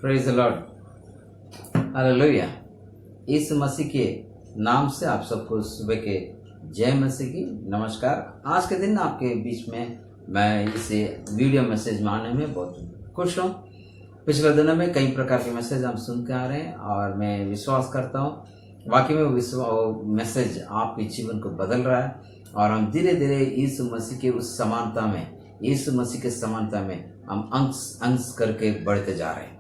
Praise the Lord, hallelujah. इस मसीह के नाम से आप सबको सुबह के जय मसीह की नमस्कार। आज के दिन आपके बीच में मैं इसे वीडियो मैसेज में आने में बहुत खुश हूँ। पिछले दिनों में कई प्रकार के मैसेज हम सुनते आ रहे हैं और मैं विश्वास करता हूँ वाकई में वो मैसेज आपके जीवन को बदल रहा है और हम धीरे धीरे यीशु मसीह के उस समानता में, यीशु मसीह के समानता में हम अंश करके बढ़ते जा रहे हैं।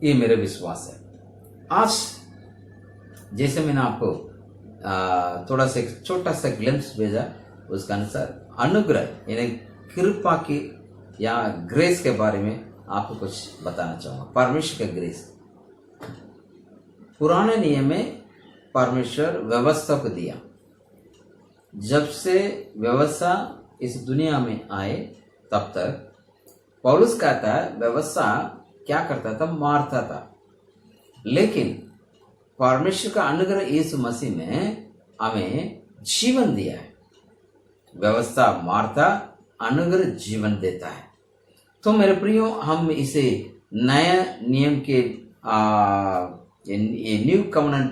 ये मेरा विश्वास है। आज जैसे मैंने आपको थोड़ा सा एक छोटा सा ग्लिम्स भेजा, उसका अनुसार अनुग्रह यानी कृपा की या ग्रेस के बारे में आपको कुछ बताना चाहूँगा। परमेश्वर का ग्रेस, पुराने नियम में परमेश्वर व्यवस्था को दिया। जब से व्यवस्था इस दुनिया में आए तब तक पौलुस कहता है व्यवस्था क्या करता था, मारता था, लेकिन परमेश्वर का अनुग्रह यीशु मसीह में हमें जीवन दिया है। व्यवस्था मारता, अनुग्रह जीवन देता है। तो मेरे प्रियो, हम इसे नया नियम के ये न्यू कवनेंट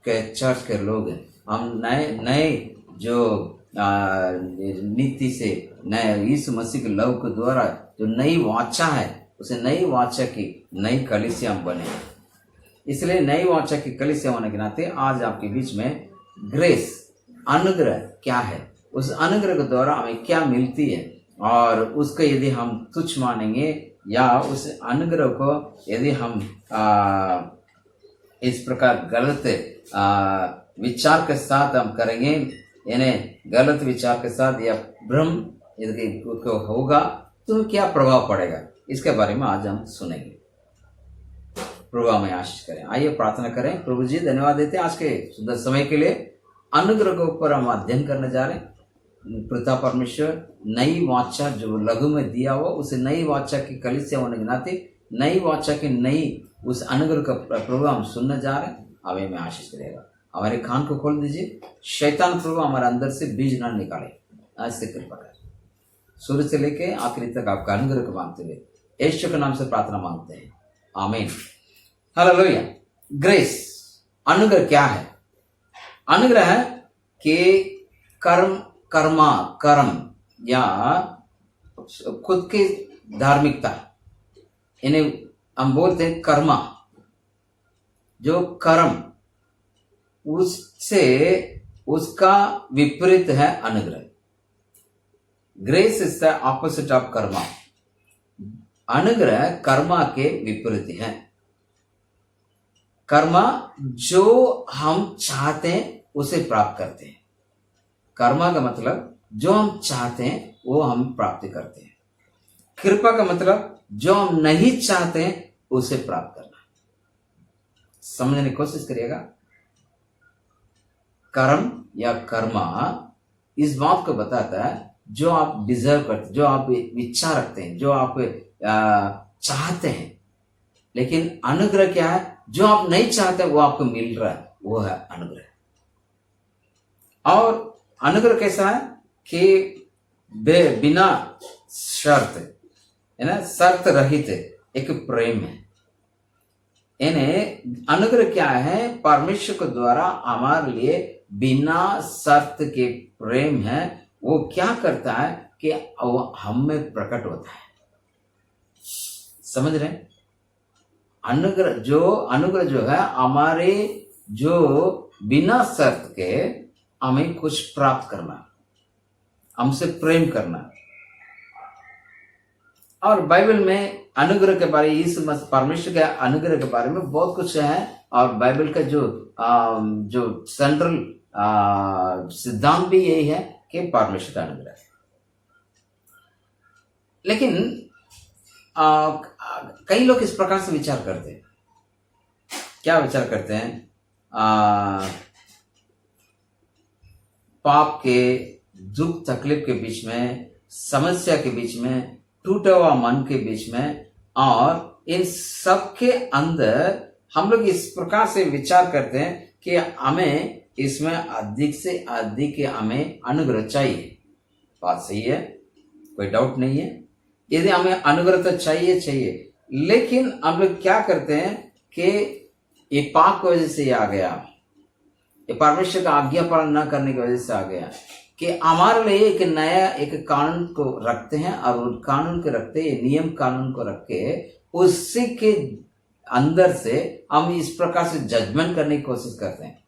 के चर्च के लोग हैं। हम नए जो नीति से नए यीशु मसीह के लव के द्वारा जो नई वाचा है, उसे नई वाचा की नई कलीसिया बने। इसलिए नई वाचा की कलीसिया होने के नाते आज आपके बीच में ग्रेस, अनुग्रह क्या है, उस अनुग्रह के द्वारा हमें क्या मिलती है और उसको यदि हम तुच्छ मानेंगे या उस अनुग्रह को यदि हम इस प्रकार गलत विचार के साथ हम करेंगे, यानी गलत विचार के साथ या भ्रम यदि होगा तो क्या प्रभाव पड़ेगा, इसके बारे में आज हम सुनेंगे। प्रभु हमें आशीष करें। आइए प्रार्थना करें। प्रभु जी, धन्यवाद देते हैं आज के सुंदर समय के लिए। अनुग्रह के ऊपर हम अध्ययन करने जा रहे हैं। पिता परमेश्वर नई वाचा जो लघु में दिया हुआ, उसे नई वाचा की कलीसिया होने के नाते नई वाचा की नई उस अनुग्रह का प्रभु हम सुनने जा रहे हैं। हमें में आशीष करेगा। हमारे कान को खोल दीजिए। शैतान प्रभु हमारे अंदर से बीज ना निकाले, आज से कृपा कर। शुरू से लेके आखिरी तक आपका अनुग्रह को मांगते हुए यीशु के नाम से प्रार्थना मांगते हैं, आमीन। हालेलुया। ग्रेस, अनुग्रह क्या है? अनुग्रह है कि कर्म या खुद की धार्मिकता, इन्हें हम बोलते हैं कर्मा, जो कर्म उससे उसका विपरीत है अनुग्रह। Grace is the opposite of Karma. अनुग्रह कर्मा के विपरीत है। कर्मा जो हम चाहते हैं उसे प्राप्त करते हैं। कर्मा का मतलब जो हम चाहते हैं वो हम प्राप्ति करते हैं। कृपा का मतलब जो हम नहीं चाहते हैं उसे प्राप्त करना। समझने की कोशिश करिएगा। कर्म या कर्मा इस बात को बताता है जो आप डिजर्व करते, जो आप इच्छा रखते हैं, जो आप चाहते हैं। लेकिन अनुग्रह क्या है? जो आप नहीं चाहते वो आपको मिल रहा है, वो है अनुग्रह। और अनुग्रह कैसा है कि बिना शर्त, है ना, शर्त रहित एक प्रेम है। इन्हें अनुग्रह क्या है? परमेश्वर के द्वारा हमारे लिए बिना शर्त के प्रेम है। वो क्या करता है कि वो हम में प्रकट होता है। समझ रहे हैं? अनुग्रह जो है हमारे जो बिना शर्त के हमें कुछ प्राप्त करना, हमसे प्रेम करना। और बाइबल में अनुग्रह के बारे में, परमेश्वर के अनुग्रह के बारे में बहुत कुछ है। और बाइबल का जो सेंट्रल सिद्धांत भी यही है कि परमेश्वर का अनुग्रह है। लेकिन कई लोग इस प्रकार से विचार करते हैं। क्या विचार करते हैं? पाप के दुख तकलीफ के बीच में, समस्या के बीच में, टूटा हुआ मन के बीच में, और इन सब के अंदर हम लोग इस प्रकार से विचार करते हैं कि हमें इसमें अधिक से अधिक हमें अनुग्रह चाहिए। बात सही है, कोई डाउट नहीं है। यदि हमें अनुग्रह तो चाहिए, लेकिन हम लोग क्या करते हैं कि ये पाप की वजह से ये आ गया, ये परमेश्वर का आज्ञा पालन न करने की वजह से आ गया कि हमारे लिए एक नया एक कानून को रखते हैं, और उस कानून को रखते हैं, नियम कानून को रख के उसी के अंदर से हम इस प्रकार से जजमेंट करने की कोशिश करते हैं।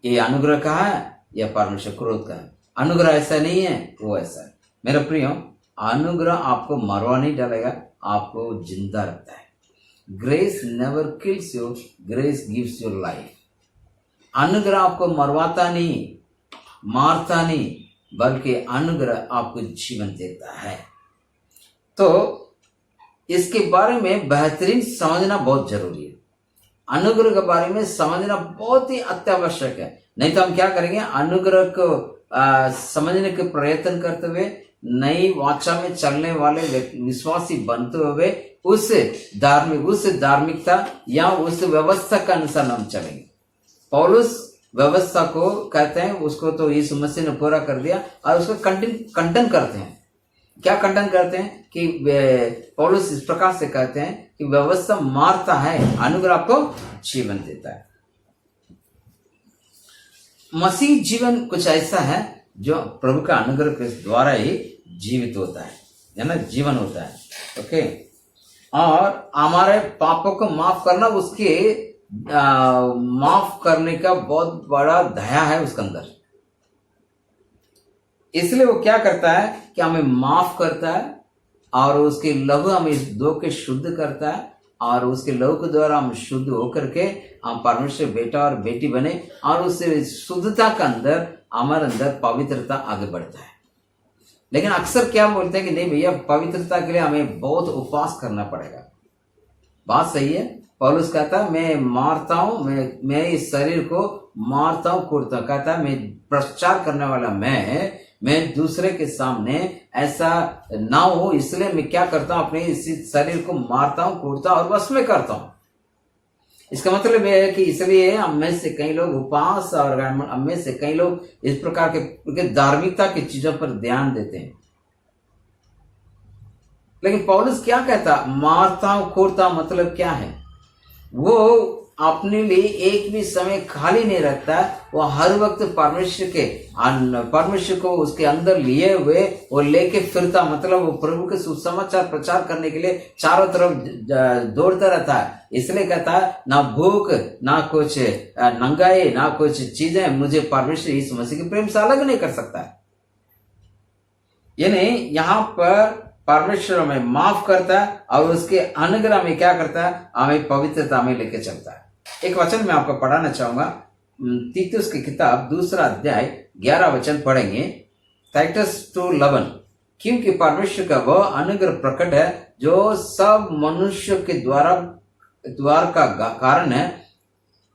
ये अनुग्रह का है या परमेश्वर क्रोध का है? अनुग्रह ऐसा नहीं है, वो ऐसा है। मेरे प्रियो, अनुग्रह आपको मरवा नहीं डालेगा, आपको जिंदा रखता है। Grace never kills you, grace gives you life. अनुग्रह आपको मरवाता नहीं, मारता नहीं, बल्कि अनुग्रह आपको जीवन देता है। तो इसके बारे में बेहतरीन समझना बहुत जरूरी है। अनुग्रह के बारे में समझना बहुत ही अत्यावश्यक है। नहीं तो हम क्या करेंगे, अनुग्रह को समझने के प्रयत्न करते हुए नई वाचा में चलने वाले विश्वासी बनते हुए उस धार्मिकता या उस व्यवस्था के अनुसार हम चलेंगे। पौलुस व्यवस्था को कहते हैं, उसको तो यीशु मसीह ने पूरा कर दिया, और उसको खंडन करते हैं। क्या खंडन करते हैं कि पौलुस इस प्रकार से कहते हैं कि व्यवस्था मारता है, अनुग्रह आपको जीवन देता है। मसीह जीवन कुछ ऐसा है जो प्रभु का अनुग्रह के द्वारा ही जीवित होता है ना, जीवन होता है। ओके, और हमारे पापों को माफ करना, उसके माफ करने का बहुत बड़ा दया है उसके अंदर। इसलिए वो क्या करता है कि हमें माफ करता है, और उसके लहू हमें इस दो के शुद्ध करता है, और उसके लहू के द्वारा हम शुद्ध होकर के हम परमेश्वर बेटा और बेटी बने, और उस शुद्धता के अंदर हमारे अंदर पवित्रता आगे बढ़ता है। लेकिन अक्सर क्या बोलते हैं कि नहीं भैया, पवित्रता के लिए हमें बहुत उपवास करना पड़ेगा। बात सही है। पौलुस कहता है मैं मारता हूं, मैं इस शरीर को मारता हूं, कूटता हूं। कहता है मैं प्रचार करने वाला मैं दूसरे के सामने ऐसा ना हो, इसलिए मैं क्या करता हूं, अपने इसी शरीर को मारता हूं, कूटता हूं और वश में करता हूं। इसका मतलब यह है कि इसलिए हम में से कई लोग उपवास और हम में से कई लोग इस प्रकार के धार्मिकता की चीजों पर ध्यान देते हैं। लेकिन पौलुस क्या कहता, मारता हूं कूटता हूं, मतलब क्या है? वो अपने लिए एक भी समय खाली नहीं रखता, वो हर वक्त परमेश्वर को उसके अंदर लिए हुए वो लेके फिरता। मतलब वो प्रभु के सुसमाचार प्रचार करने के लिए चारों तरफ दौड़ता रहता है। इसलिए कहता है ना भूख, ना कुछ नंगाई, ना कुछ चीजें मुझे परमेश्वर यीशु मसीह के प्रेम से अलग नहीं कर सकता है। यानी यहाँ पर परमेश्वर हमें माफ करता है, और उसके अनुग्रह में क्या करता है, हमें पवित्रता में लेके चलता है। एक वचन मैं आपको पढ़ाना चाहूंगा, तीतुस की किताब 2 अध्याय 11 वचन पढ़ेंगे। टाइटस 2:11, क्योंकि परमेश्वर का वह अनुग्रह प्रकट है जो सब मनुष्य के द्वार का कारण है।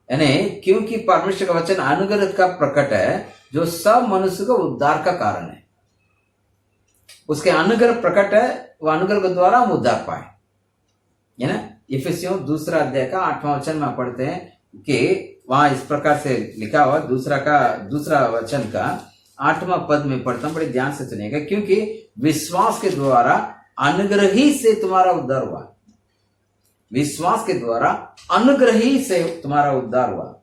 यानी क्योंकि परमेश्वर का वचन अनुग्रह का प्रकट है जो सब मनुष्य का उद्धार का कारण है। उसके अनुग्रह प्रकट है, वह अनुग्रह के द्वारा हम उद्धार पाए, है ना। इफिसियों 2 अध्याय का 8वां वचन में पढ़ते हैं कि वहां इस प्रकार से लिखा हुआ, दूसरा वचन का 8वां पद में पढ़ता हूं, बड़े ध्यान से सुनिएगा। क्योंकि विश्वास के द्वारा अनुग्रह ही से तुम्हारा उद्धार हुआ। विश्वास के द्वारा अनुग्रह ही से तुम्हारा उद्धार हुआ।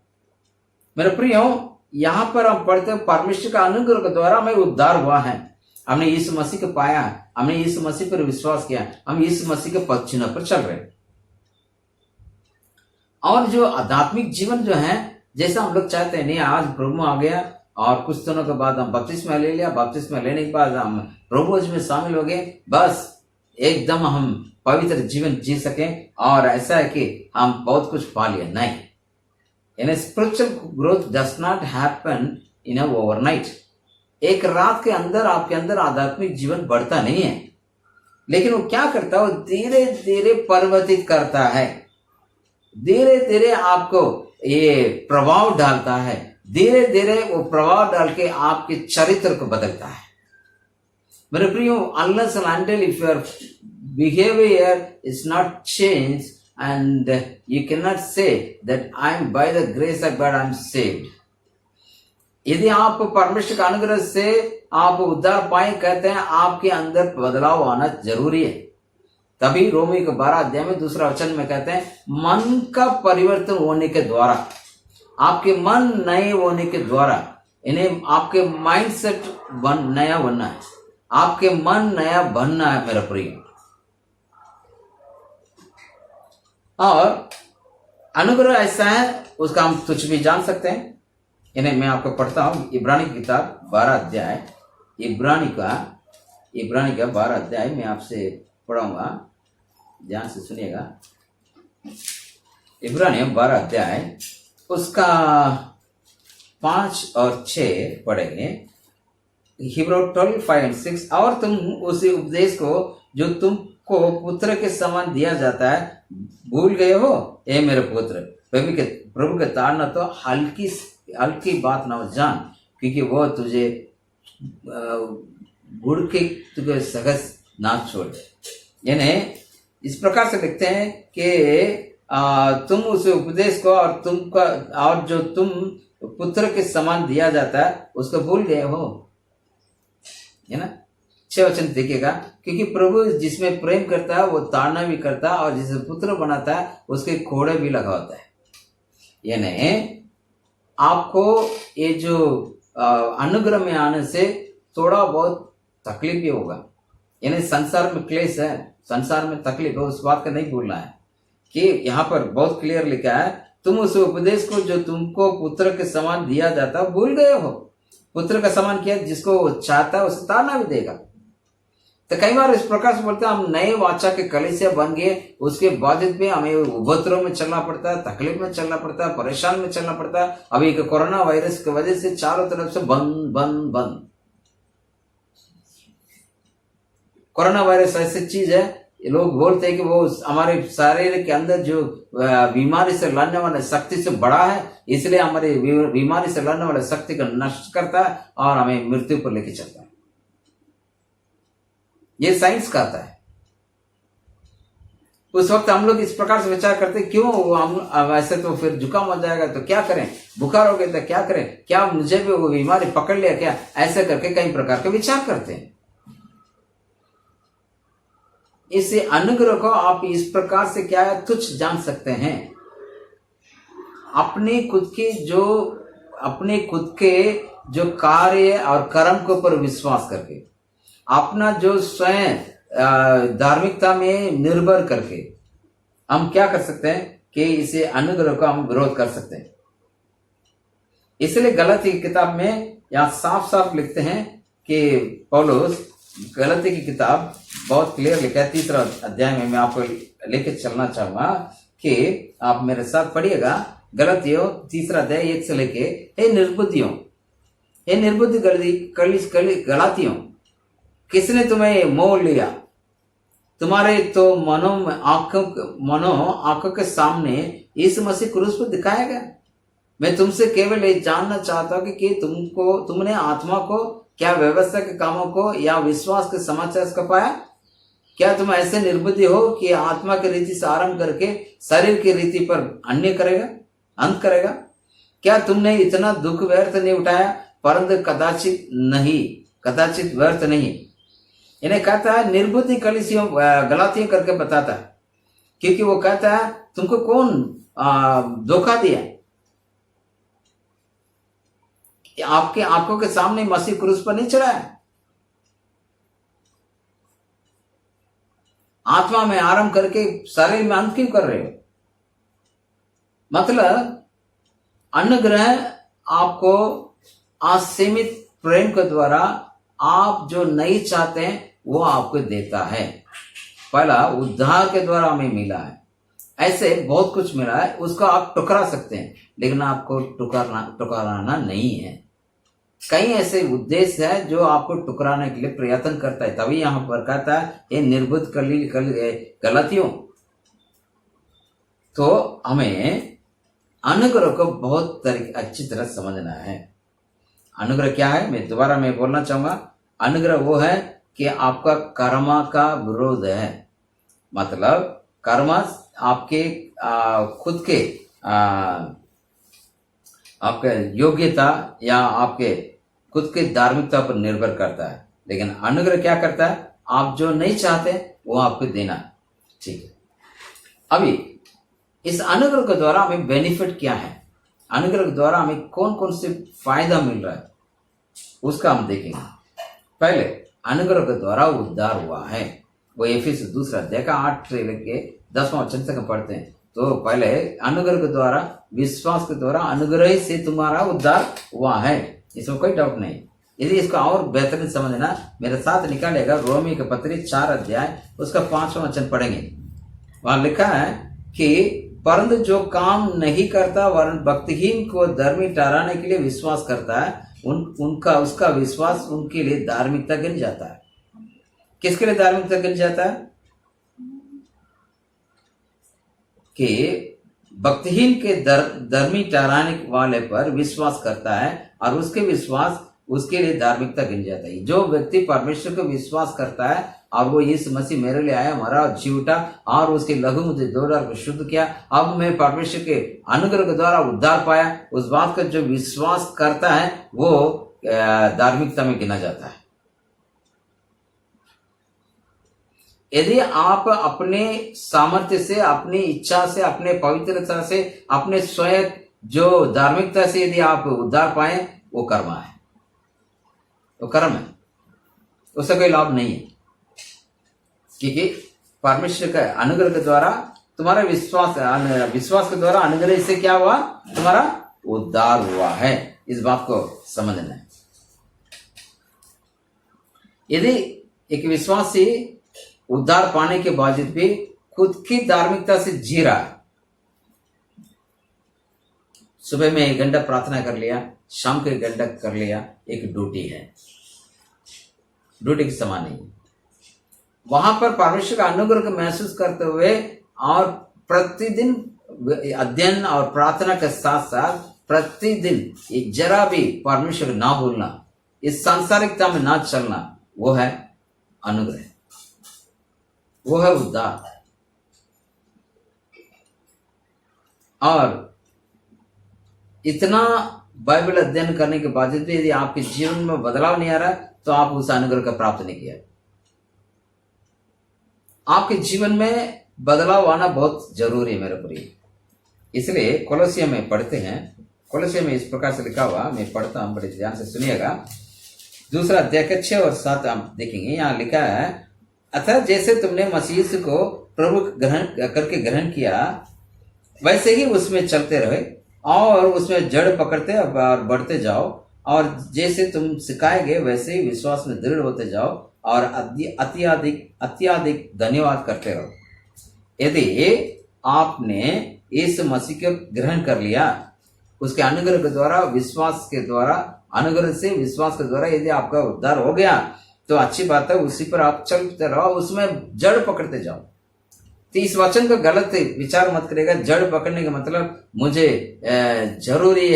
मेरे प्रियो, यहां पर हम पढ़ते हैं परमेश्वर का अनुग्रह के द्वारा हमें उद्धार हुआ है। हमने यीशु मसीह को पाया, हमने यीशु मसीह पर विश्वास किया, हम यीशु मसीह के पद चिन्ह पर चल रहे। और जो आध्यात्मिक जीवन जो है, जैसा हम लोग चाहते हैं, नहीं आज प्रभु आ गया और कुछ दिनों के बाद हम बपतिस्मा ले लिया, बपतिस्मा लेने के बाद हम प्रभु में शामिल हो गए, बस एकदम हम पवित्र जीवन जी सकें और ऐसा है कि हम बहुत कुछ पा लिया। नहीं, in spiritual growth does not happen in a overnight. एक रात के अंदर आपके अंदर आध्यात्मिक जीवन बढ़ता नहीं है, लेकिन वो क्या करता है, वो धीरे धीरे परिवर्तित करता है, धीरे धीरे आपको ये प्रभाव डालता है, धीरे धीरे वो प्रभाव डाल के आपके चरित्र को बदलता है। मेरे प्रियो, unless and until if your behavior is not changed, and you cannot say that I am by the grace of God I am saved. यदि आप परमेश्वर का अनुग्रह से आप उद्धार पाए कहते हैं, आपके अंदर बदलाव आना जरूरी है। तभी रोमी के 12 अध्याय में दूसरा वचन में कहते हैं मन का परिवर्तन होने के द्वारा, आपके मन नए होने के द्वारा, इन्हें आपके माइंडसेट नया बनना है, आपके मन नया बनना है मेरा प्रिय। और अनुग्रह ऐसा है, उसका हम कुछ भी जान सकते हैं। इन्हें मैं आपको पढ़ता हूं, इब्रानी की किताब 12 अध्याय, इब्रानी का 12 अध्याय मैं आपसे पढ़ाऊंगा, ध्यान से सुनिएगा। इब्रानी 12 अध्याय उसका 5 और 6 पढ़ेंगे। हिब्रू 12, 5 और 6। और तुम उसी उपदेश को जो तुमको पुत्र के समान दिया जाता है भूल गए हो, ए मेरे पुत्र, प्रभु के ताड़ना तो हल्की बात ना जान, क्योंकि वो तुझे बुढ़ के तुझे सहज ना छोड़। यानी इस प्रकार से लिखते हैं कि तुम उस उपदेश को और जो तुम पुत्र के समान दिया जाता है उसको भूल गए हो, है ना। 6 वचन देखिएगा, क्योंकि प्रभु जिसमें प्रेम करता है वो ताड़ना भी करता है, और जिसे पुत्र बनाता है उसके कोड़े भी लगाता है। यानी आपको ये जो अनुग्रह में आने से थोड़ा बहुत तकलीफ भी होगा, यानी संसार में क्लेश है, संसार में तकलीफ है, उस बात का नहीं भूलना है कि यहाँ पर बहुत क्लियर लिखा है, तुम उस उपदेश को जो तुमको पुत्र के समान दिया जाता है भूल गए हो। पुत्र का समान किया, जिसको वो चाहता है उसे ताड़ना भी देगा। तो कई बार इस प्रकार से बोलते हैं हम नए वाचा के कलीसिया बन गए, उसके बाद में हमें उपद्रव में चलना पड़ता है, तकलीफ में चलना पड़ता है, परेशान में चलना पड़ता है। अभी कोरोना वायरस की वजह से चारों तरफ से बंद बंद बंद। कोरोना वायरस ऐसी चीज है, लोग बोलते हैं कि वो हमारे शरीर के अंदर जो बीमारी से लड़ने वाले शक्ति से बड़ा है, इसलिए हमारे बीमारी से लड़ने वाले शक्ति का नष्ट करता है और हमें मृत्यु पर लेके चलता है। ये साइंस कहता है। उस वक्त हम लोग इस प्रकार से विचार करते हैं, क्यों हम ऐसे, तो फिर जुकाम हो जाएगा तो क्या करें, बुखार हो गया तो क्या करें, क्या मुझे भी वो बीमारी पकड़ लिया क्या, ऐसे करके कई प्रकार के विचार करते हैं। इस अनुग्रह को आप इस प्रकार से क्या है तुच्छ जान सकते हैं। अपने खुद के जो कार्य और कर्म के ऊपर विश्वास करके, अपना जो स्वयं धार्मिकता में निर्भर करके हम क्या कर सकते हैं कि इसे अनुग्रह को हम विरोध कर सकते हैं। इसलिए गलती की किताब में यहां साफ साफ लिखते हैं कि पौलुस, गलती की किताब बहुत क्लियर लिखा है 3 अध्याय में, मैं आपको लेके चलना चाहूंगा कि आप मेरे साथ पढ़िएगा। गलतियों 3 अध्याय 1 से लेके, हे निर्बुद्धि गलातियों, किसने तुम्हें मोह लिया, तुम्हारे तो आंखों के सामने यीशु मसीह क्रूस पर दिखाया गया। मैं तुमसे केवल ये जानना चाहता हूं कि तुमने आत्मा को क्या व्यवस्था के कामों को या विश्वास के समाचार का पाया? क्या तुम ऐसे निर्बुद्धि हो कि आत्मा की रीति से आरंभ करके शरीर की रीति पर अंत करेगा? क्या तुमने इतना दुख व्यर्थ नहीं उठाया, परंतु कदाचित व्यर्थ नहीं। इन्हें कहता है निर्बुद्धि कलीसियों गलातियों करके बताता है, क्योंकि वो कहता है तुमको कौन धोखा दिया, आपके आंखों के सामने मसीह क्रूस पर नहीं चढ़ा है। आत्मा में आरंभ करके शरीर में अंत क्यों कर रहे हो? मतलब अनुग्रह आपको असीमित प्रेम के द्वारा आप जो नहीं चाहते हैं वो आपको देता है। पहला उद्धार के द्वारा हमें मिला है, ऐसे बहुत कुछ मिला है, उसको आप टुकरा सकते हैं, लेकिन आपको टुकराना नहीं है। कई ऐसे उद्देश्य है जो आपको टुकराने के लिए प्रयत्न करता है। तभी यहां पर कहता है ये निर्बुद्ध गलतियों। तो हमें अनुग्रह को बहुत अच्छी तरह समझना है। अनुग्रह क्या है, मैं दोबारा बोलना चाहूंगा। अनुग्रह वो है कि आपका कर्म का विरोध है। मतलब कर्म आपके खुद के आपके योग्यता या आपके खुद के धार्मिकता पर निर्भर करता है, लेकिन अनुग्रह क्या करता है, आप जो नहीं चाहते वो आपको देना। ठीक है, अभी इस अनुग्रह के द्वारा हमें बेनिफिट क्या है, अनुग्रह के द्वारा हमें कौन कौन से फायदा मिल रहा है उसका हम देखेंगे। पहले अनुग्रह के द्वारा उद्धार हुआ है, वो एफिस 2 अध्याय का 8 से लेके 10वां वचन तक पढ़ते हैं। तो पहले अनुग्रह के द्वारा, विश्वास के द्वारा, अनुग्रह से तुम्हारा उद्धार हुआ है, इसमें कोई डाउट नहीं। यदि इसको और बेहतरीन समझना, मेरे साथ निकालेगा रोमी के पत्री 4 अध्याय उसका 5वां वचन पढ़ेंगे। वहां लिखा है कि परंतु जो काम नहीं करता वरन भक्तिहीन को धर्मी ठहराने के लिए विश्वास करता है, उसका विश्वास उनके लिए धार्मिकता गिन जाता है। किसके लिए धार्मिकता गिन जाता है? कि भक्तिहीन के धर्मी ठहराने वाले पर विश्वास करता है और उसके विश्वास उसके लिए धार्मिकता गिन जाता है। जो व्यक्ति परमेश्वर को विश्वास करता है और वो यीशु मसीह मेरे लिए आया, मरा, जी उठा और उसके लहू मुझे $2 को शुद्ध किया, अब मैं परमेश्वर के अनुग्रह के द्वारा उद्धार पाया, उस बात का जो विश्वास करता है वो धार्मिकता में गिना जाता है। यदि आप अपने सामर्थ्य से, अपनी इच्छा से, अपने पवित्रता से, अपने स्वयं जो धार्मिकता से यदि आप उद्धार पाए, वो कर्म है, वो कर्म है, उससे कोई लाभ नहीं है। क्योंकि परमेश्वर के अनुग्रह के द्वारा तुम्हारा विश्वास के द्वारा अनुग्रह से क्या हुआ? तुम्हारा उद्धार हुआ है। इस बात को समझना है। यदि एक विश्वासी उद्धार पाने के बावजूद भी खुद की धार्मिकता से जी रहा है, सुबह में 1 घंटा प्रार्थना कर लिया, शाम को 1 घंटा कर लिया, एक ड्यूटी है, ड्यूटी के समान नहीं। वहां पर परमेश्वर का अनुग्रह को महसूस करते हुए और प्रतिदिन अध्ययन और प्रार्थना के साथ साथ प्रतिदिन जरा भी परमेश्वर ना भूलना, इस सांसारिकता में ना चलना, वो है अनुग्रह, वो है उद्धार। और इतना बाइबल अध्ययन करने के बाद भी यदि आपके जीवन में बदलाव नहीं आ रहा तो आप उस अनुग्रह का प्राप्त नहीं किया। आपके जीवन में बदलाव आना बहुत जरूरी है मेरे प्रिय। इसलिए कोलोसिया में पढ़ते हैं, कोलोसिया में इस प्रकार से लिखा हुआ, मैं पढ़ता हूं, बड़े ध्यान से सुनिएगा। 2 अध्याय के 6 और 7 आप देखेंगे। यहाँ लिखा है, अतः जैसे तुमने मसीह को प्रभु ग्रहण किया, वैसे ही उसमें चलते रहे और उसमें जड़ पकड़ते और बढ़ते जाओ, और जैसे तुम सिखाए गए वैसे ही विश्वास में दृढ़ होते जाओ और अत्यधिक धन्यवाद करते रहो। यदि आपने इस मसीह को ग्रहण कर लिया, उसके अनुग्रह के द्वारा, विश्वास के द्वारा, अनुग्रह से विश्वास के द्वारा यदि आपका उद्धार हो गया तो अच्छी बात है, उसी पर आप चलते रहो, उसमें जड़ पकड़ते जाओ। तो इस वचन का गलत विचार मत करेगा। जड़ पकड़ने का मतलब मुझे जरूरी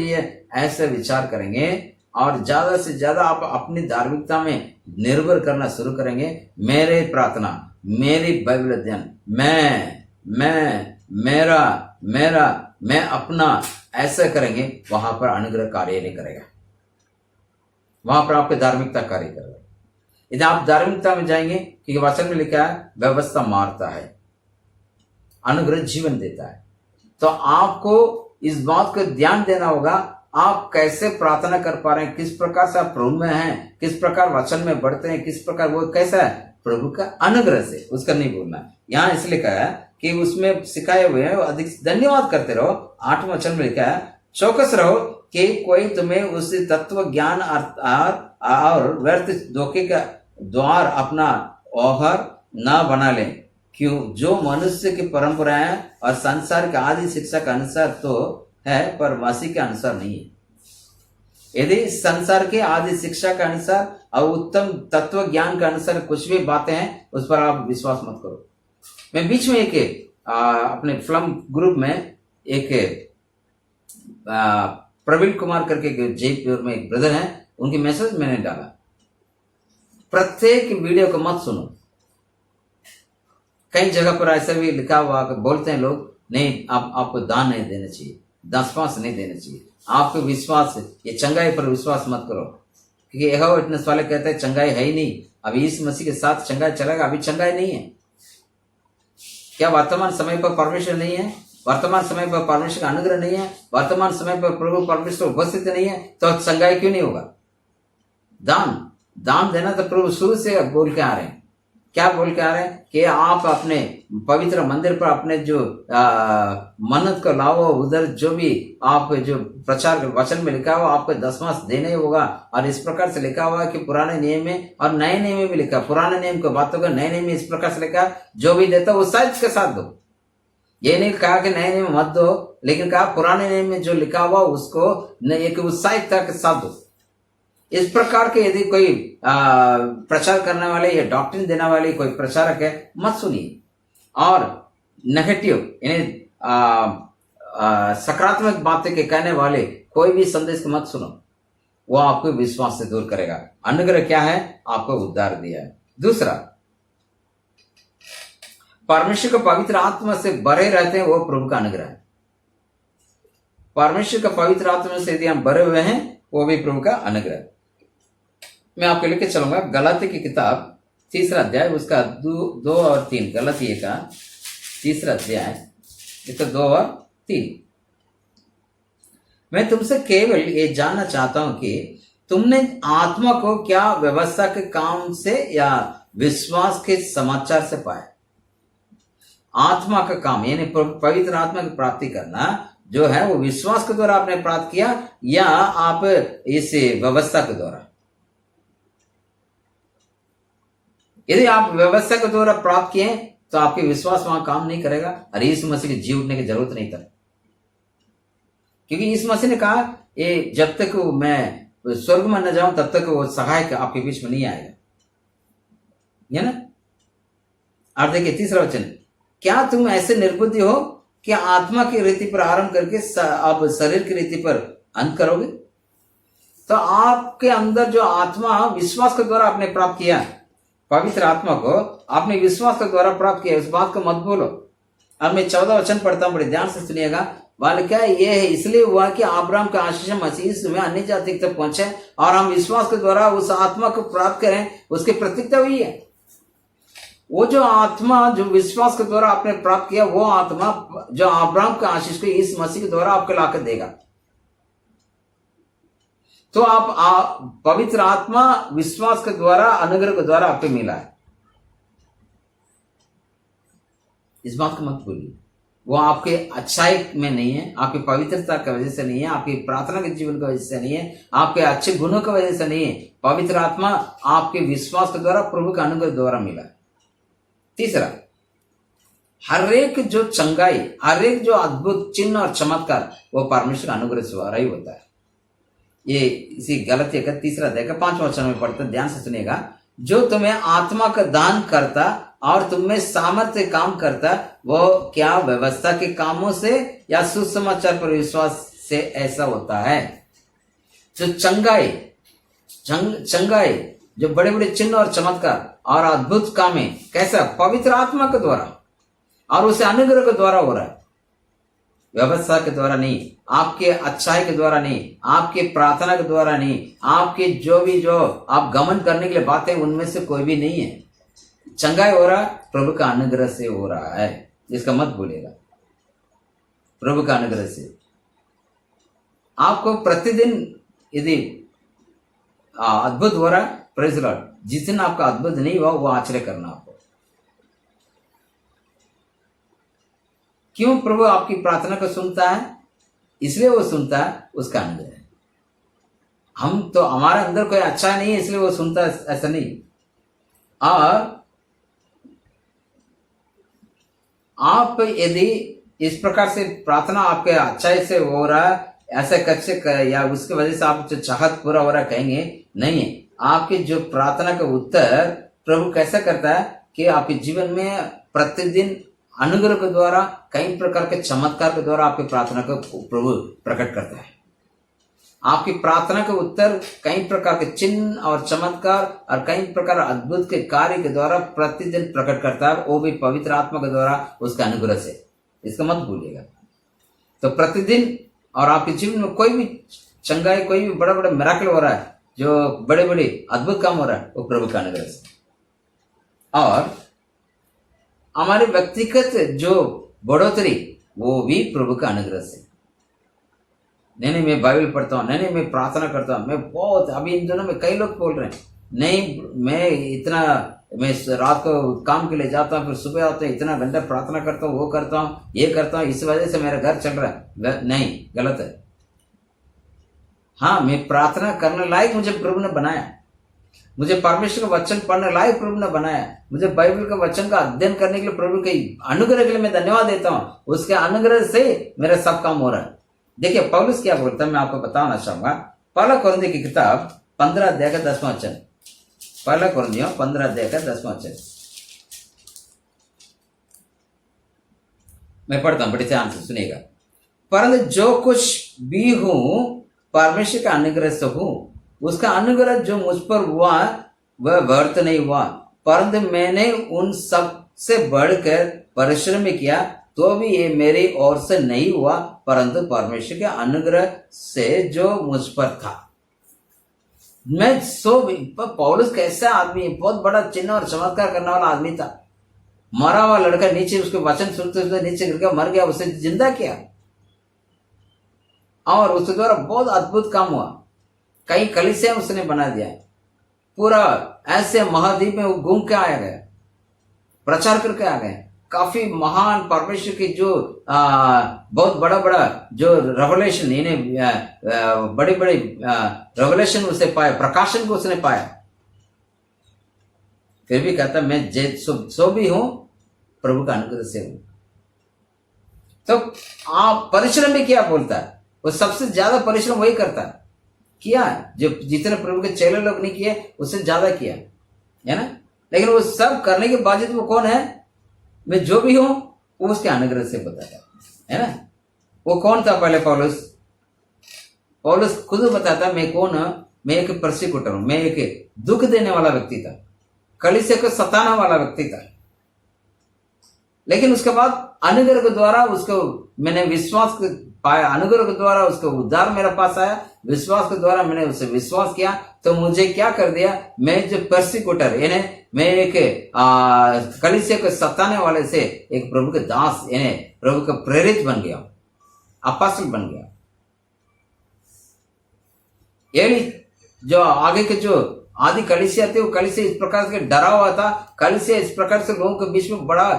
है ऐसे विचार करेंगे और ज्यादा से ज्यादा आप अपनी धार्मिकता में निर्भर करना शुरू करेंगे। मेरे प्रार्थना, मेरी बाइबल अध्ययन, मैं अपना, ऐसा करेंगे, वहां पर अनुग्रह कार्य नहीं करेगा, वहां पर आपकी धार्मिकता कार्य करेगा। यदि आप धार्मिकता में जाएंगे, क्योंकि वचन में लिखा है व्यवस्था मारता है, अनुग्रह जीवन देता है, तो आपको इस बात को ध्यान देना होगा, आप कैसे प्रार्थना कर पा रहे हैं, किस प्रकार से आप प्रभु में हैं, किस प्रकार वचन में बढ़ते हैं, किस प्रकार, वो कैसा है? प्रभु का अनुग्रह से, उसका नहीं भूलना। यहाँ इसलिए कहा है कि उसमें सिखाए हुए हैं, अधिक धन्यवाद करते रहो। 8वें वचन में लिखा है, चौकस रहो कि कोई तुम्हें उस तत्व ज्ञान और व्यर्थ धोखे का द्वार अपना ओहर ना बना ले, क्यों? जो मनुष्य की परंपराएं और संसार के आदि शिक्षा के अनुसार तो है, पर मसीह के अनुसार नहीं है। यदि संसार के आदि शिक्षा के अनुसार और उत्तम तत्व ज्ञान के अनुसार कुछ भी बातें हैं, उस पर आप विश्वास मत करो। मैं बीच में एक अपने फिल्म ग्रुप में एक प्रवीण कुमार करके जयपुर में एक ब्रदर हैं, उनकी मैसेज मैंने डाला, प्रत्येक वीडियो को मत सुनो। कई जगह पर ऐसा भी लिखा हुआ बोलते हैं लोग, नहीं आपको दान नहीं देना चाहिए, 10 नहीं देना चाहिए, आपको विश्वास, ये चंगाई पर विश्वास मत करो, क्योंकि यहोवा विटनेस वाले कहते हैं चंगाई है ही नहीं। अभी इस मसीह के साथ चंगाई चलेगा, अभी चंगाई नहीं है। क्या वर्तमान समय पर परमेश्वर नहीं है? वर्तमान समय पर परमेश्वर का अनुग्रह नहीं है? वर्तमान समय पर प्रभु परमेश्वर उपस्थित नहीं है? तो चंगाई क्यों नहीं होगा? दान देना तो प्रभु शुरू से बोल के आ रहे हैं। क्या बोल के आ रहे हैं कि आप अपने पवित्र मंदिर पर अपने जो मन्नत को लाओ, उधर जो भी आप जो प्रचार वचन में लिखा हुआ आपको दशमांश देने होगा। और इस प्रकार से लिखा हुआ है कि पुराने नियम में और नए नियम में भी लिखा, पुराने नियम को बातों का नए नियम में इस प्रकार से लिखा, जो भी देता उत्साह के साथ दो। ये नहीं कहा कि नए नियम मत दो, लेकिन कहा पुराने नियम में जो लिखा हुआ उसको एक उत्साहिकता के साथ दो। इस प्रकार के यदि कोई प्रचार करने वाले या डॉक्ट्रिन देने वाले कोई प्रचारक है, मत सुनिए। और नेगेटिव यानी सकारात्मक बातें के कहने वाले कोई भी संदेश को मत सुनो, वो आपको विश्वास से दूर करेगा। अनुग्रह क्या है? आपको उद्धार दिया है। दूसरा, परमेश्वर का पवित्र आत्मा से भरे रहते हैं, वो प्रभु का अनुग्रह है। परमेश्वर का पवित्र आत्मा से यदि हम भरे हुए हैं, वो भी प्रभु का अनुग्रह। मैं आपको लेके चलूंगा गलाती की किताब 3 अध्याय, उसका 2 और 3। गलाती का 3 अध्याय, इसका 2 और 3। मैं तुमसे केवल ये जानना चाहता हूं कि तुमने आत्मा को क्या व्यवस्था के काम से या विश्वास के समाचार से पाया? आत्मा का काम यानी पवित्र आत्मा की प्राप्ति करना जो है वो विश्वास के द्वारा आपने प्राप्त किया या आप इस व्यवस्था के द्वारा? यदि आप व्यवस्था के द्वारा प्राप्त किए तो आपके विश्वास वहां काम नहीं करेगा और यीशु मसीह के जी उठने की जरूरत नहीं था, क्योंकि यीशु मसीह ने कहा ये जब तक मैं स्वर्ग में न जाऊं तब तक वो सहायक आपके बीच में नहीं आएगा, है ना। और देखिए 3 वचन, क्या तुम ऐसे निर्बुद्धि हो कि आत्मा की रीति पर आरंभ करके अब शरीर की रीति पर अंत करोगे? तो आपके अंदर जो आत्मा विश्वास के द्वारा आपने प्राप्त किया, पवित्र आत्मा को आपने विश्वास के द्वारा प्राप्त किया, उस बात को मत बोलो। अब मैं 14 वचन पढ़ता हूं, बड़े ध्यान से सुनिएगा। वाल क्या ये है, इसलिए हुआ कि अब्राहम का आशीष मसीह में अन्य जाति तक पहुंचे और हम विश्वास के द्वारा उस आत्मा को प्राप्त करें, उसकी प्रतीकता हुई है। वो जो आत्मा जो विश्वास के द्वारा आपने प्राप्त किया, वो आत्मा जो अब्राहम का आशीष को इस मसीह के द्वारा आपको लाकर देगा। तो आप पवित्र आत्मा विश्वास के द्वारा अनुग्रह के द्वारा आपको मिला है, इस बात को मत भूलिए। वो आपके अच्छाई में नहीं है, आपकी पवित्रता की वजह से नहीं है, आपकी प्रार्थना के जीवन की वजह से नहीं है, आपके अच्छे गुणों की वजह से नहीं है। पवित्र आत्मा आपके विश्वास के द्वारा प्रभु के अनुग्रह द्वारा मिला है। तीसरा, हर एक जो चंगाई, हर एक जो अद्भुत चिन्ह और चमत्कार वो परमेश्वर अनुग्रह से द्वारा ही होता है। ये इसी गलती का 3 अध्याय का 5वां वचन में पढ़ते, ध्यान से सुनिएगा। जो तुम्हें आत्मा का दान करता और तुम में सामर्थ्य काम करता, वो क्या व्यवस्था के कामों से या सुसमाचार पर विश्वास से ऐसा होता है? जो चंगाई जो बड़े बड़े चिन्ह और चमत्कार और अद्भुत काम है, कैसा? पवित्र आत्मा के द्वारा और उसे अनुग्रह के द्वारा हो रहा है, व्यवस्था के द्वारा नहीं, आपके अच्छाई के द्वारा नहीं, आपके प्रार्थना के द्वारा नहीं, आपके जो आप गमन करने के लिए बातें उनमें से कोई भी नहीं है। चंगाई हो रहा प्रभु का अनुग्रह से हो रहा है, इसका मत भूलिएगा। प्रभु का अनुग्रह से आपको प्रतिदिन यदि अद्भुत हो रहा है, प्रेज द लॉर्ड। जिस दिन आपका अद्भुत नहीं हुआ वो आश्चर्य करना आपको। क्यों? प्रभु आपकी प्रार्थना को सुनता है, इसलिए वो सुनता है, उसका अनुग्रह है। हम तो हमारे अंदर कोई अच्छा नहीं है इसलिए वो सुनता है, ऐसा नहीं। और आप यदि इस प्रकार से प्रार्थना आपके अच्छाई से हो रहा है, ऐसे कच्चे या उसकी वजह से आप जो चाहत पूरा हो रहा है कहेंगे नहीं है। आपके जो प्रार्थना का उत्तर प्रभु कैसा करता है कि आपके जीवन में प्रतिदिन अनुग्रह के द्वारा कई प्रकार के चमत्कार के द्वारा आपकी प्रार्थना को प्रभु प्रकट करता है। आपकी प्रार्थना के उत्तर कई प्रकार के चिन्ह और चमत्कार और कई प्रकार अद्भुत के कार्य के द्वारा प्रतिदिन प्रकट करता है, वो भी पवित्र आत्मा के द्वारा उसके अनुग्रह से। इसका मत भूलिएगा। तो प्रतिदिन और आपके जीवन में कोई भी चंगाई, कोई भी बड़ा बड़ा मिराकल हो रहा है, जो बड़े बड़े अद्भुत काम हो रहा है, वो प्रभु का अनुग्रह से। और हमारे व्यक्तिगत जो बढ़ोतरी वो भी प्रभु का अनुग्रह से। नहीं मैं बाइबल पढ़ता हूँ, नहीं मैं प्रार्थना करता हूँ, मैं बहुत, अभी इन दिनों में कई लोग बोल रहे हैं नहीं मैं इतना, मैं रात को काम के लिए जाता हूँ, फिर सुबह आता हूँ, इतना घंटा प्रार्थना करता हूँ, वो करता हूँ, ये करता हूँ, इस वजह से मेरा घर चल रहा है। नहीं, गलत है। हाँ, मैं प्रार्थना करने लायक मुझे प्रभु ने बनाया, मुझे परमेश्वर का वचन पढ़ने लायक प्रभु ने बनाया, मुझे बाइबल का वचन का अध्ययन करने के लिए प्रभु के अनुग्रह के लिए मैं धन्यवाद देता हूँ। उसके अनुग्रह से मेरा सब काम हो रहा है। देखिए पौलुस क्या बोलता है, मैं आपको बताना चाहूंगा। पहला कुरिन्थियों की किताब 15 अध्याय का 10वां वचन, पहला कुरिन्थियों 15 अध्याय का 10वां वचन मैं पढ़ता हूं, बड़े ध्यान से सुनिएगा। परंतु जो कुछ भी हूं परमेश्वर का अनुग्रह से हूं, उसका अनुग्रह जो मुझ पर हुआ वह व्यर्थ नहीं हुआ, परंतु मैंने उन सब से बढ़कर परिश्रम किया, तो भी ये मेरी ओर से नहीं हुआ, परंतु परमेश्वर के अनुग्रह से जो मुझ पर था। मैं पौलुस कैसा आदमी, बहुत बड़ा चिन्ह और चमत्कार करने वाला आदमी था। मरा हुआ लड़का नीचे, उसके वचन सुनते सुनते नीचे गिर गया, मर गया, उसे जिंदा किया और उसके द्वारा बहुत अद्भुत काम हुआ। कई कलीसिया उसने बना दिया, पूरा ऐसे महाद्वीप में वो घूम के आया गया, प्रचार करके आ गए। काफी महान परमेश्वर की जो बहुत बड़ा बड़ा जो रेवलेशन, इन्हें बड़े बड़े रेवलेशन उसे पाया, प्रकाशन को उसने पाया। फिर भी कहता मैं सो भी हूं प्रभु का अनुग्रह से हूं। तो आप परिश्रम भी क्या बोलता है, वो सबसे ज्यादा परिश्रम वही करता है, किया जो जितने प्रभु के चेले लोग नहीं किए उससे ज्यादा किया है ना। लेकिन वो सब करने के बावजूद वो कौन है, मैं जो भी हूं वो उसके अनुग्रह से बताया है ना। वो कौन था पहले पौलुस खुद बताता मैं कौन हूं, मैं एक परसिक्यूटर हूं, मैं एक दुख देने वाला व्यक्ति था, कलीसिया को सताने वाला व्यक्ति था। लेकिन उसके बाद अनुग्रह के द्वारा उसको मैंने विश्वास पाया, अनुग्रह के द्वारा उसको उद्धार मेरे पास आया, विश्वास के द्वारा मैंने उसे विश्वास किया, तो मुझे क्या कर दिया, मैं जो परसिक्यूटर यानी मैं एक कलीसिया को सताने वाले से एक प्रभु के दास यानी प्रभु का प्रेरित बन गया, अपोस्टल बन गया। ये जो आगे के जो आदि कलीसिया थे, वो कलीसिया इस प्रकार से डरा हुआ था, कलीसिया इस प्रकार से लोगों के बीच में बड़ा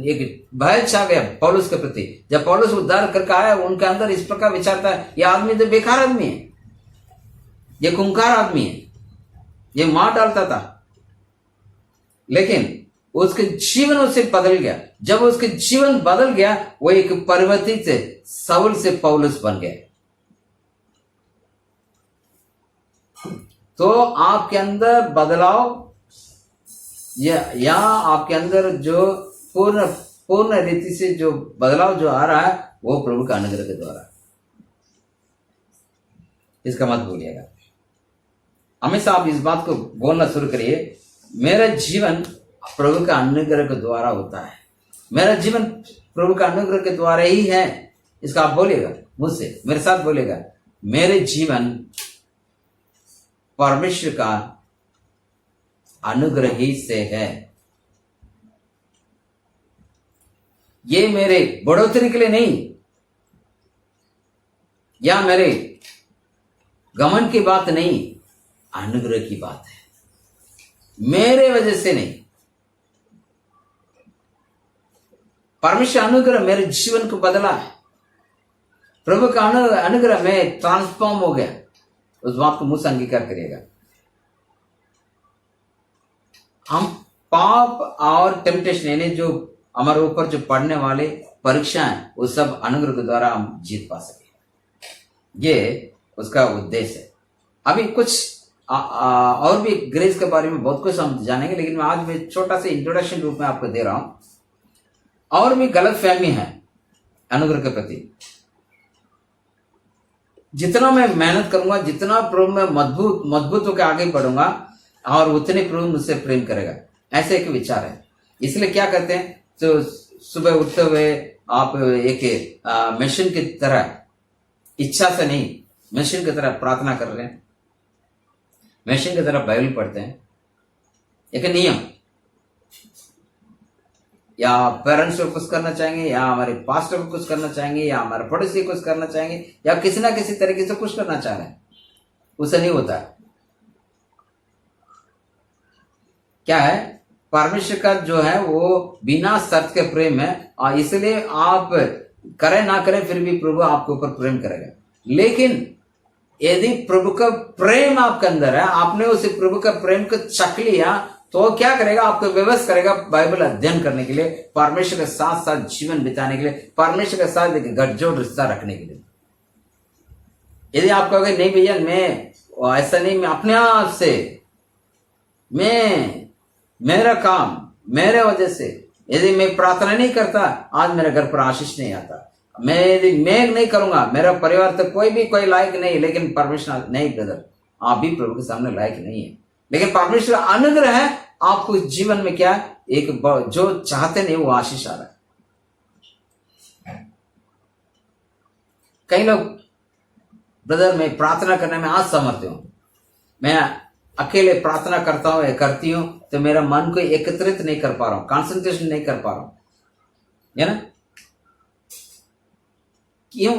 एक भय छा गया पौलुस के प्रति। जब पौलुस उद्धार करके आया, उनके अंदर इस प्रकार विचार था, ये आदमी तो बेकार आदमी है, ये खूंखार आदमी है, ये मार डालता था। लेकिन उसके जीवन उससे बदल गया। जब उसके जीवन बदल गया, वो एक परिवर्तित शाऊल से पौलुस बन गया। तो आपके अंदर बदलाव या आपके अंदर जो पूर्ण रीति से जो बदलाव जो आ रहा है, वो प्रभु का अनुग्रह के द्वारा। इसका मत भूलिएगा, हमेशा आप इस बात को बोलना शुरू करिए, मेरा जीवन प्रभु का अनुग्रह के द्वारा होता है, मेरा जीवन प्रभु का अनुग्रह के द्वारा ही है। इसका आप बोलिएगा मुझसे, मेरे साथ बोलिएगा, मेरे जीवन परमेश्वर का अनुग्रह ही से है। ये मेरे बढ़ोतरी के लिए नहीं, या मेरे घमंड की बात नहीं, अनुग्रह की बात है, मेरे वजह से नहीं। परमेश्वर अनुग्रह मेरे जीवन को बदला है, प्रभु का अनुग्रह में ट्रांसफॉर्म हो गया। उस बात को मुझ से अंगीकार करिएगा। हम पाप और टेम्पटेशन यानी जो हमारे ऊपर जो पड़ने वाले परीक्षाएं, वो सब अनुग्रह के द्वारा हम जीत पा सके, ये उसका उद्देश्य है। अभी कुछ और भी ग्रेस के बारे में बहुत कुछ हम जानेंगे, लेकिन मैं आज मैं छोटा सा इंट्रोडक्शन रूप में आपको दे रहा हूं। और भी गलत फहमी है अनुग्रह के प्रति। जितना मैं मेहनत करूंगा, जितना प्रभु में मजबूत होकर आगे बढ़ूंगा, और उतने प्रभु मुझसे प्रेम करेगा, ऐसे एक विचार है। इसलिए क्या करते हैं, तो सुबह उठते हुए आप एक मिशन की तरह, इच्छा से नहीं, मिशन की तरह प्रार्थना कर रहे हैं, मिशन की तरह बाइबल पढ़ते हैं। एक नियम, या पेरेंट्स को कुछ करना चाहेंगे, या हमारे पास्टर को कुछ करना चाहेंगे, या हमारे पड़ोसी को कुछ करना चाहेंगे, या किसी ना किसी तरीके से कुछ करना चाह रहे हैं, उसे नहीं होता है। क्या है, परमेश्वर का जो है वो बिना शर्त के प्रेम है, और इसलिए आप करें ना करें फिर भी प्रभु आपके ऊपर प्रेम करेगा। लेकिन यदि प्रभु का प्रेम आपके अंदर है, आपने उस प्रभु का प्रेम को चख लिया, तो क्या करेगा, आपको व्यवस्था करेगा बाइबल अध्ययन करने के लिए, परमेश्वर के साथ साथ जीवन बिताने के लिए, परमेश्वर के साथ एक गठजोड़ रिश्ता रखने के लिए। यदि आप कहोगे नहीं भैया मैं ऐसा नहीं, मैं अपने आप से, मेरा काम मेरे वजह से, यदि मैं प्रार्थना नहीं करता आज मेरे घर पर आशीष नहीं आता, यदि मैं नहीं करूंगा मेरा परिवार तो कोई लायक नहीं, लेकिन परमेश्वर नहीं ब्रदर, आप भी प्रभु के सामने लायक नहीं है। लेकिन परमेश्वर अनुग्रह है आपको जीवन में, क्या एक जो चाहते नहीं वो आशीष आ रहा है। कई लोग ब्रदर मैं प्रार्थना करने में असमर्थ हूं, मैं अकेले प्रार्थना करता हूं या करती हूं तो मेरा मन को एकत्रित नहीं कर पा रहा हूं, कंसंट्रेशन नहीं कर पा रहा हूं, है ना? क्यों?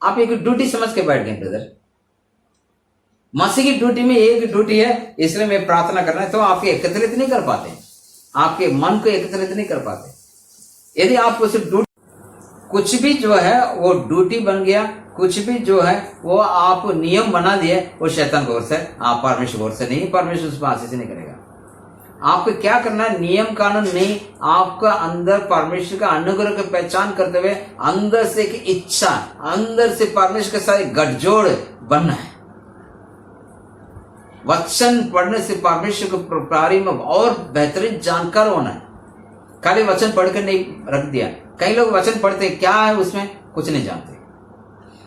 आप एक ड्यूटी समझ के बैठ गए ब्रदर। मसीह की ड्यूटी में एक ड्यूटी है, इसलिए मैं प्रार्थना करना है, तो आप एकत्रित नहीं कर पाते, आपके मन को एकत्रित नहीं कर पाते। यदि आप उस ड्यूटी, कुछ भी जो है वो ड्यूटी बन गया, कुछ भी जो है वो आप नियम बना दिए, वो शैतान की ओर से, आप परमेश्वर की ओर से नहीं, परमेश्वर उस पर आशीष नहीं करेगा। आपको क्या करना है, नियम कानून नहीं, आपका अंदर परमेश्वर का अनुग्रह की पहचान करते हुए अंदर से एक इच्छा, अंदर से परमेश्वर के साथ गठजोड़ बनना है। वचन पढ़ने से परमेश्वर के बारे में और बेहतरीन जानकार होना है। खाली वचन पढ़कर नहीं रख दिया। कई लोग वचन पढ़ते हैं, क्या है उसमें कुछ नहीं जानते।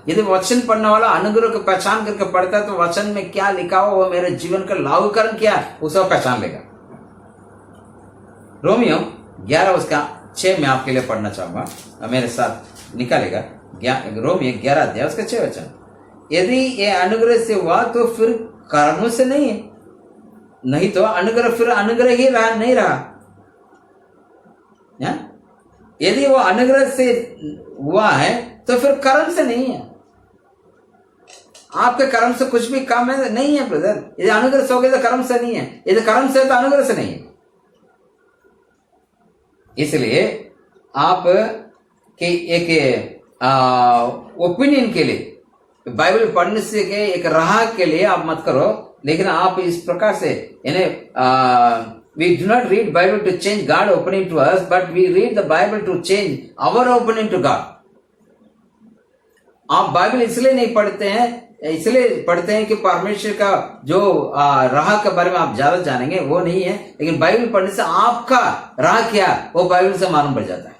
यदि वचन पढ़ने वाला अनुग्रह को पहचान करके पढ़ता है तो वचन में क्या लिखा हो, वो मेरे जीवन का लागूकरण क्या है, उसे पहचान लेगा। रोमियो 11 उसका 6 में आपके लिए पढ़ना चाहूंगा, मेरे साथ निकालेगा। रोमियो 11 अध्याय उसका 6 वचन। यदि ये अनुग्रह से हुआ तो फिर कारणों से नहीं है, नहीं तो अनुग्रह फिर अनुग्रह ही रहा नहीं रहा। यदि वो अनुग्रह से हुआ है तो फिर कर्म से नहीं है। आपके कर्म से कुछ भी काम है नहीं है ब्रदर। यदि अनुग्रह से हो गया तो कर्म से नहीं है, यदि कर्म से तो अनुग्रह से नहीं है। इसलिए आप के एक ओपिनियन के लिए, बाइबल पढ़ने से के एक राह के लिए आप मत करो, लेकिन आप इस प्रकार से we do not read Bible to change God opening to us, but we read the Bible to change our opening to God. आप बाइबल इसलिए नहीं पढ़ते हैं, इसलिए पढ़ते हैं कि परमेश्वर का जो राह के बारे में आप ज्यादा जानेंगे, वो नहीं है। लेकिन बाइबल पढ़ने से आपका राह क्या वो बाइबल से मालूम पड़ जाता है।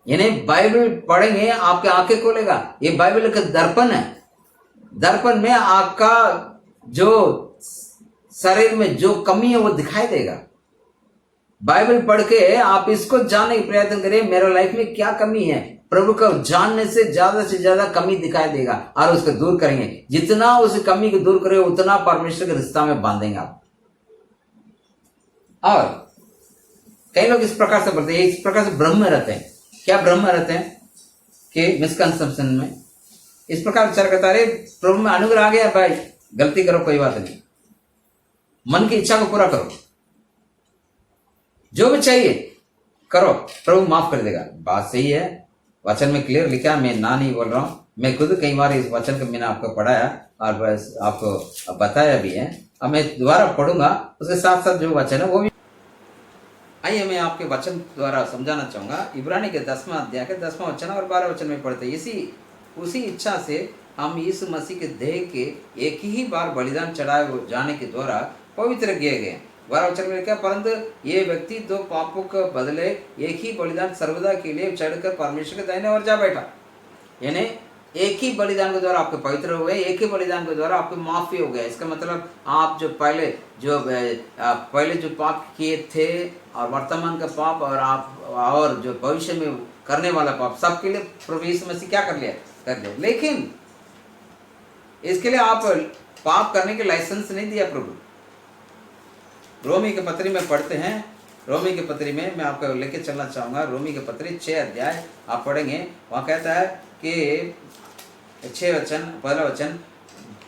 यानी बाइबल पढ़ेंगे आपके आंखें खोलेगा। ये बाइबल का दर्पण है। दर्पण में आपका जो शरीर में जो कमी है वो दिखाई देगा। बाइबल पढ़ के आप इसको जानने का प्रयत्न करिए, मेरे लाइफ में क्या कमी है। प्रभु को जानने से ज्यादा कमी दिखाई देगा और उसको दूर करेंगे। जितना उस कमी को दूर करेंगे उतना परमेश्वर के रिश्ता में बांधेंगे आप। और कई लोग इस प्रकार से बोलते हैं, इस प्रकार से भ्रम में रहते हैं। क्या भ्रम में रहते हैं कि मिसकंसेप्शन में इस प्रकार विचार करता है, प्रभु में अनुग्रह आ गया भाई, गलती करो कोई बात नहीं, मन की इच्छा को पूरा करो, जो भी चाहिए करो, प्रभु माफ कर देगा। बात सही है, वचन में क्लियर लिखा, मैं ना नहीं बोल रहा हूं। मैं खुद कई बार इस वचन को मैंने आपको पढ़ाया और बस आपको बताया भी है। अब मैं दोबारा पढ़ूंगा, उसके साथ साथ जो वचन है वो भी। आइए मैं आपके वचन द्वारा समझाना चाहूंगा। इब्रानी के 10वां अध्याय के 10वां वचन और 12 वचन में पढ़ते हैं, उसी इच्छा से हम यीशु मसीह के देह के एक ही बार बलिदान चढ़ाए जाने के द्वारा पवित्र किए गए। 12 वचन में लिखा, परंतु ये व्यक्ति दो पापों के बदले एक ही बलिदान सर्वदा के लिए चढ़कर परमेश्वर के दाहिने ओर जा बैठा। यानी एक ही बलिदान के द्वारा आपके पवित्र हो गए, एक ही बलिदान के द्वारा आपको माफी हो गया। इसका मतलब आप जो पहले जो पाप किए थे और वर्तमान का पाप और जो भविष्य में करने वाला पाप, सबके लिए प्रभु यीशु मसीह क्या कर लिया। लेकिन इसके लिए आप पाप करने के लाइसेंस नहीं दिया प्रभु। रोमी के पत्री में पढ़ते हैं रोमी की पत्री में मैं आपको लेके चलना चाहूँगा। रोमी की पत्री 6 अध्याय आप पढ़ेंगे, वहाँ कहता है कि 6 वचन, पहला वचन,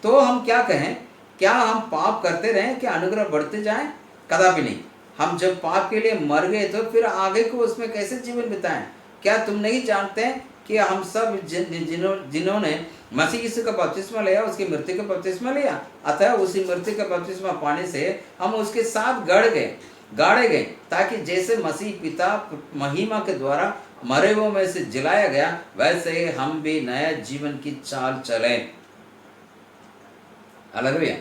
तो हम क्या कहें, क्या हम पाप करते रहें कि अनुग्रह बढ़ते जाएं? कदापि नहीं। हम जब पाप के लिए मर गए तो फिर आगे को उसमें कैसे जीवन बिताएं? क्या तुम नहीं जानते कि हम सब जिन्होंने मसीह यीशु का बपतिस्मा लिया, उसकी मृत्यु का बपतिस्मा लिया, अतः उसी मृत्यु का बपतिस्मा पाने से हम उसके साथ गाड़े गए, ताकि जैसे मसीह पिता महिमा के द्वारा मरे हुओं में से जिलाया गया, वैसे ही हम भी नया जीवन की चाल चले। हालेलुया।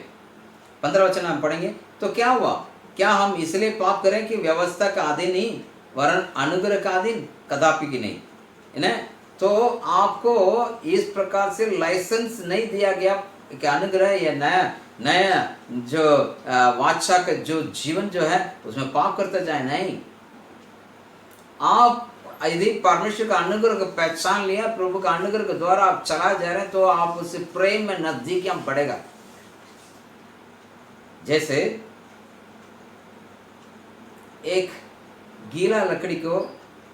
15 वचन हम पढ़ेंगे। तो क्या हुआ? क्या हम इसलिए पाप करें कि व्यवस्था का अधीन नहीं, वरन अनुग्रह का अधीन? कदापि की नहीं, है। तो आपको इस प्रकार से लाइसेंस नहीं दिया गया कि अनुग्रह या नया जो वाचा का जो जीवन जो है उसमें पाप करता जाए। नहीं, आप यदि परमेश्वर का अनुग्रह को पहचान लिया, प्रभु का अनुग्रह के द्वारा आप चला जा रहे हैं, तो आप उससे प्रेम में नजदीक हम बढ़ेगा। जैसे एक गीला लकड़ी को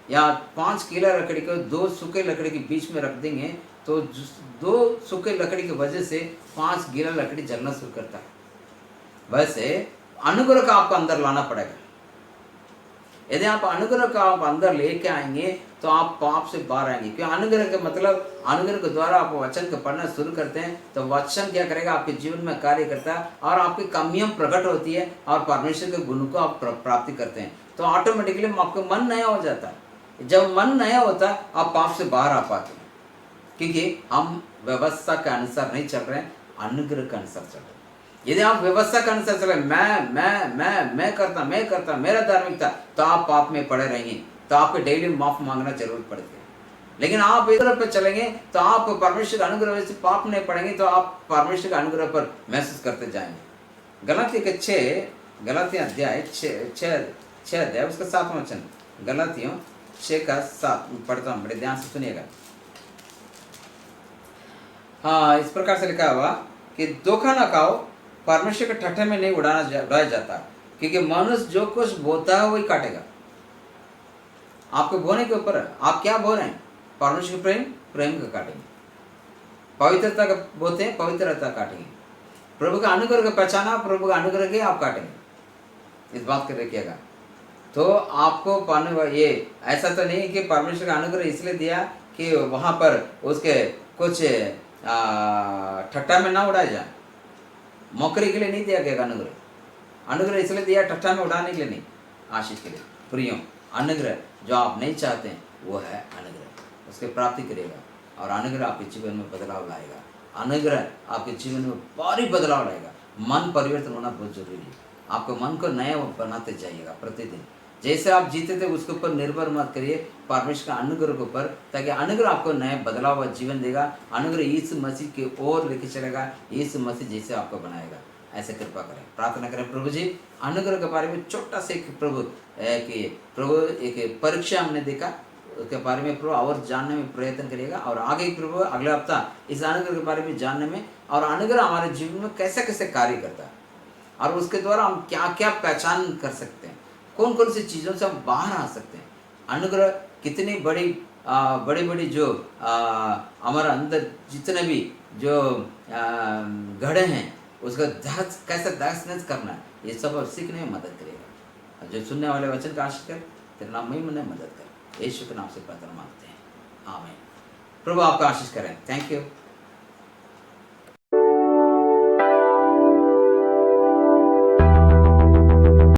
या 5 गीला लकड़ी को 2 सूखे लकड़ी के बीच में रख देंगे, तो 2 सूखे लकड़ी की वजह से 5 गीला लकड़ी जलना शुरू करता है। वैसे अनुग्रह का आपको अंदर लाना पड़ेगा। यदि आप अनुग्रह का आप अंदर लेके आएंगे तो आप पाप से बाहर आएंगे। क्योंकि अनुग्रह का मतलब, अनुग्रह के द्वारा आप वचन को पढ़ना शुरू करते हैं तो वचन क्या करेगा, आपके जीवन में कार्य करता है और आपकी कमियां प्रकट होती है और परमेश्वर के गुण को आप प्राप्ति करते हैं। तो ऑटोमेटिकली आपका मन नया हो जाता है। जब मन नया होता है आप पाप से बाहर आ पाते हैं, क्योंकि हम व्यवस्था के अनुसार नहीं चल रहे हैं, अनुग्रह के अनुसार चल रहे हैं। यदि आप व्यवस्था के अनुसार चले, मैं करता मेरा धार्मिकता, तो आप पाप में पड़े रहेंगे, तो आपको डेली माफ मांगना जरूरत पड़ती है। लेकिन आप इधर पे चलेंगे तो आप परमेश्वर का अनुग्रह से पाप नहीं पड़ेंगे, तो आप परमेश्वर का अनुग्रह पर महसूस करते जाएंगे। गलातियों अध्याय 6 अध्याय उसका 7वां वचन, गलातियों 6 का 7 पढ़ता हूँ, बड़े ध्यान से सुनिएगा। हाँ, इस प्रकार से लिखा हुआ कि धोखा ना खाओ, परमेश्वर के ठट्ठे में नहीं उड़ाया जाता, क्योंकि मनुष्य जो कुछ बोता है वही काटेगा। आपको बोने के ऊपर है, आप क्या बो रहे हैं। परमेश्वर के प्रेम का काटेंगे, पवित्रता का बोते हैं, पवित्रता काटेंगे। प्रभु का अनुग्रह का पहचाना, प्रभु का अनुग्रह के आप काटेंगे। इस बात को रखिएगा। तो आपको पाने ये ऐसा तो नहीं कि परमेश्वर का अनुग्रह इसलिए दिया कि वहां पर उसके कुछ ठट्ठा में ना उड़ाया जाए, मौकरी के लिए नहीं दिया गया अनुग्रह। अनुग्रह इसलिए दिया ठट्ठा में उड़ाने के लिए नहीं, आशीष के लिए। प्रियो, अनुग्रह जो आप नहीं चाहते हैं वो है अनुग्रह, उसके प्राप्ति करेगा और अनुग्रह आपके जीवन में बदलाव लाएगा। अनुग्रह आपके जीवन में भारी बदलाव लाएगा। मन परिवर्तन होना बहुत जरूरी है। आपको मन को नया बनाते जाइएगा प्रतिदिन। जैसे आप जीते थे उसके ऊपर निर्भर मत करिए, परमेश्वर का अनुग्रह के ऊपर, ताकि अनुग्रह आपको नया बदलाव हुआ जीवन देगा। अनुग्रह यीशु मसीह की ओर लेके चलेगा, यीशु मसीह जैसे आपको बनाएगा। ऐसे कृपा करें, प्रार्थना करें। प्रभु जी, अनुग्रह के बारे में छोटा सा एक प्रभु एक परीक्षा हमने देखा, उसके बारे में प्रभु और जानने में प्रयत्न करिएगा। और आगे प्रभु अगले हफ्ता इस अनुग्रह के बारे में जानने में, और अनुग्रह हमारे जीवन में कैसे कैसे कार्य करता है और उसके द्वारा हम क्या क्या पहचान कर सकते हैं, कौन कौन सी चीज़ों से हम बाहर आ सकते हैं। अनुग्रह कितनी बड़ी जो हमारे अंदर जितने भी जो गढ़े हैं उसका कैसे दहशत करना है, ये सब सीखने में मदद करेगा। जो सुनने वाले वचन का आशीष कर, तेरे नाम में मदद कर, यीशु के नाम से प्रार्थना मांगते हैं, आमीन। प्रभु आपका आशीष करें। Thank you.